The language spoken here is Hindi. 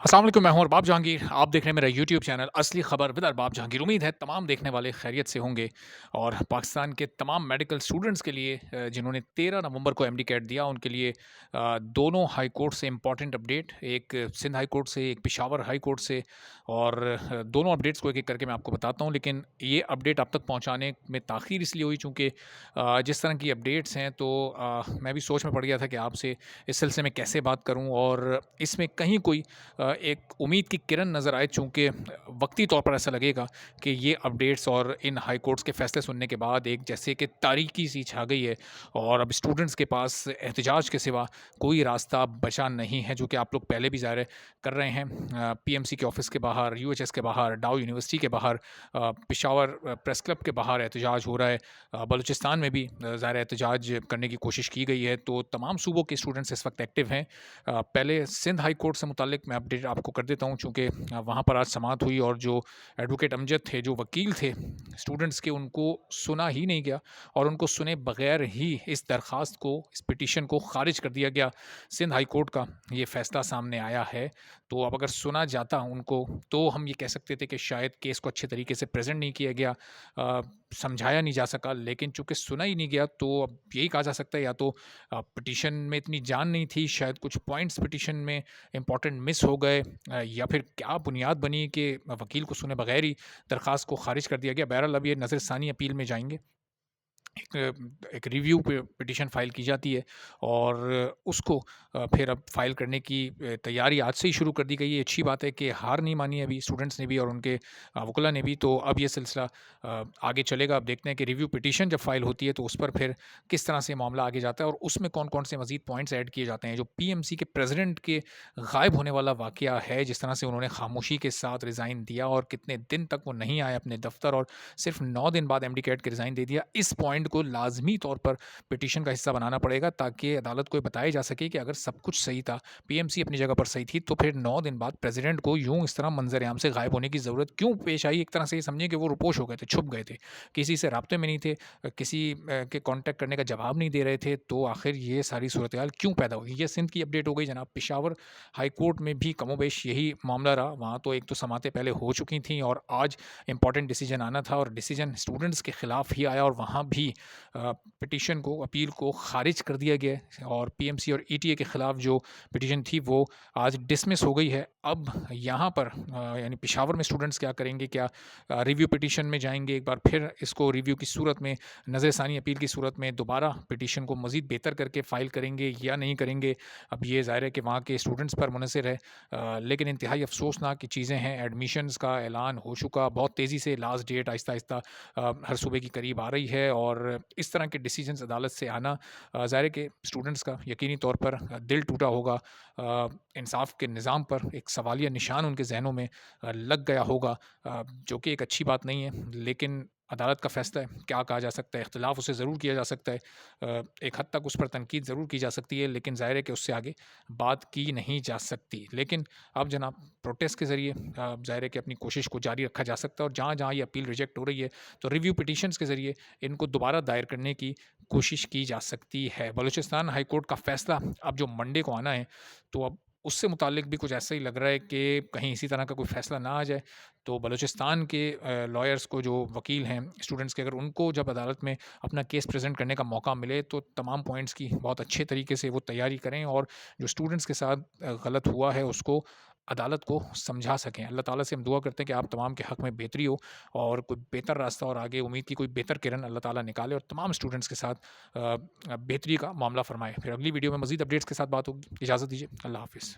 अस्सलाम वालेकुम, मैं हूं अरबाब जहांगीर। आप देख रहे हैं मेरा यूट्यूब चैनल असली खबर विद अरबाब जहांगीर। उम्मीद है तमाम देखने वाले खैरियत से होंगे और पाकिस्तान के तमाम मेडिकल स्टूडेंट्स के लिए जिन्होंने 13 नवंबर को एमडी कैट दिया उनके लिए दोनों हाई कोर्ट से इंपॉर्टेंट अपडेट, एक सिंध हाई कोर्ट से, एक पिशावर हाई कोर्ट से। और दोनों अपडेट्स को एक एक करके मैं आपको बताता हूँ, लेकिन ये अपडेट आप तक पहुँचाने में ताख़ीर इसलिए हुई चूँकि जिस तरह की अपडेट्स हैं तो मैं भी सोच में पड़ गया था कि आपसे इस सिलसिले में कैसे बात करूँ और इसमें कहीं कोई एक उम्मीद की किरण नज़र आए, चूँकि वक्ती तौर पर ऐसा लगेगा कि ये अपडेट्स और इन हाई कोर्ट्स के फैसले सुनने के बाद एक जैसे कि तारीकी सी छा गई है और अब स्टूडेंट्स के पास एहतजाज के सिवा कोई रास्ता बचा नहीं है, जो कि आप लोग पहले भी ज़ाहिर है कर रहे हैं। पीएमसी के ऑफिस के बाहर, यूएचएस के बाहर, डाउ यूनिवर्सिटी के बाहर, पिशावर प्रेस क्लब के बाहर एहतजाज हो रहा है। बलूचिस्तान में भी ज़ाहिर है एहतजाज करने की कोशिश की गई है, तो तमाम सूबों के स्टूडेंट्स इस वक्त एक्टिव हैं। पहले सिंध हाई कोर्ट से मुतालिक मैं अपडेट आपको कर देता हूँ, चूँकि वहाँ पर आज समाअत हुई और जो एडवोकेट अमजद थे, जो वकील थे स्टूडेंट्स के, उनको सुना ही नहीं गया और उनको सुने बगैर ही इस दरख्वास्त को, इस पिटीशन को खारिज कर दिया गया। सिंध हाई कोर्ट का ये फैसला सामने आया है। तो अब अगर सुना जाता उनको, तो हम ये कह सकते थे कि शायद केस को अच्छे तरीके से प्रेजेंट नहीं किया गया, समझाया नहीं जा सका। लेकिन चूँकि सुना ही नहीं गया, तो अब यही कहा जा सकता है या तो पिटीशन में इतनी जान नहीं थी, शायद कुछ पॉइंट्स पिटीशन में इम्पॉर्टेंट मिस हो गए, या फिर क्या बुनियाद बनी कि वकील को सुने बगैर ही दरख्वास्त को खारिज कर दिया गया। बहरहाल अब ये नज़रसानी अपील में जाएँगे। एक रिव्यू पिटीशन फ़ाइल की जाती है और उसको फिर अब फ़ाइल करने की तैयारी आज से ही शुरू कर दी गई है। अच्छी बात है कि हार नहीं मानी है अभी स्टूडेंट्स ने भी और उनके वकीला ने भी, तो अब ये सिलसिला आगे चलेगा। अब देखते हैं कि रिव्यू पिटीशन जब फ़ाइल होती है तो उस पर फिर किस तरह से मामला आगे जाता है और उसमें कौन-कौन से मज़ीद पॉइंट्स ऐड किए जाते हैं। जो पीएमसी के प्रेज़िडेंट के गायब होने वाला वाक़या है, जिस तरह से उन्होंने खामोशी के साथ रिज़ाइन दिया और कितने दिन तक वो नहीं आए अपने दफ़्तर और सिर्फ़ 9 दिन बाद एमडी कैट के रिज़ाइन दे दिया। इस पॉइंट को लाज़मी तौर पर पिटीशन का हिस्सा बनाना पड़ेगा, ताकि अदालत को ये बताया जा सके कि अगर सब कुछ सही था, पीएमसी अपनी जगह पर सही थी, तो फिर 9 दिन बाद प्रेज़िडेंट को यूँ इस तरह मंज़र-ए-आम से गायब होने की ज़रूरत क्यों पेश आई? एक तरह से ये समझिए कि वो रुपोश हो गए थे, छुप गए थे, किसी से राब्ते में नहीं थे, किसी के कॉन्टैक्ट करने का जवाब नहीं दे रहे थे, तो आखिर ये सारी सूरत-ए-हाल क्यों पैदा हुई? ये सिंध की अपडेट हो गई जनाब। पेशावर हाई कोर्ट में भी कमोबेश यही मामला रहा। वहाँ तो एक तो समातें पहले हो चुकी थीं और आज इम्पॉर्टेंट डिसीजन आना था और डिसीजन स्टूडेंट्स के खिलाफ ही आया और वहाँ भी पिटीशन को, अपील को खारिज कर दिया गया है और पीएमसी और ईटीए के खिलाफ जो पिटीशन थी वो आज डिसमिस हो गई है। अब यहाँ पर यानी पेशावर में स्टूडेंट्स क्या करेंगे? क्या रिव्यू पिटीशन में जाएंगे, एक बार फिर इसको रिव्यू की सूरत में, नज़रसानी अपील की सूरत में दोबारा पिटीशन को मज़ीद बेहतर करके फ़ाइल करेंगे या नहीं करेंगे? अब ये ज़ाहिर है कि वहाँ के स्टूडेंट्स पर मुनहसर है। लेकिन इंतहाई अफ़सोसनाक चीज़ें हैं। एडमिशन्स का ऐलान हो चुका, बहुत तेज़ी से लास्ट डेट आहिस्ता-आहिस्ता हर सूबे की करीब आ रही है और इस तरह के डिसीजंस अदालत से आना, ज़ाहिर है कि स्टूडेंट्स का यकीनी तौर पर दिल टूटा होगा। इंसाफ के निज़ाम पर एक सवालिया निशान उनके ज़हनों में लग गया होगा, जो कि एक अच्छी बात नहीं है। लेकिन अदालत का फ़ैसला है, क्या कहा जा सकता है? इख्तिलाफ़ उससे ज़रूर किया जा सकता है। एक हद तक उस पर तनकीद ज़रूर की जा सकती है, लेकिन ज़ाहिर है कि उससे आगे बात की नहीं जा सकती। लेकिन अब जनाब प्रोटेस्ट के ज़रिए ज़ाहिर है कि अपनी कोशिश को जारी रखा जा सकता है और जहाँ-जहाँ ये अपील रिजेक्ट हो रही है, तो रिव्यू पिटीशंस के ज़रिए इनको दोबारा दायर करने की कोशिश की जा सकती है। बलूचिस्तान हाई कोर्ट का फ़ैसला अब जो मंडे को आना है, तो अब उससे मुताल्लिक भी कुछ ऐसा ही लग रहा है कि कहीं इसी तरह का कोई फ़ैसला ना आ जाए। तो बलूचिस्तान के लॉयर्स को, जो वकील हैं स्टूडेंट्स के, अगर उनको जब अदालत में अपना केस प्रेज़ेंट करने का मौका मिले, तो तमाम पॉइंट्स की बहुत अच्छे तरीके से वो तैयारी करें और जो स्टूडेंट्स के साथ गलत हुआ है, उसको अदालत को समझा सकें। अल्लाह ताला से हम दुआ करते हैं कि आप तमाम के हक़ में बेहतरी हो और कोई बेहतर रास्ता और आगे उम्मीद की कोई बेहतर किरण अल्लाह ताला निकाले और तमाम स्टूडेंट्स के साथ बेहतरी का मामला फ़रमाए। फिर अगली वीडियो में मज़ीद अपडेट्स के साथ बात होगी। इजाज़त दीजिए। अल्लाह हाफ़िज़।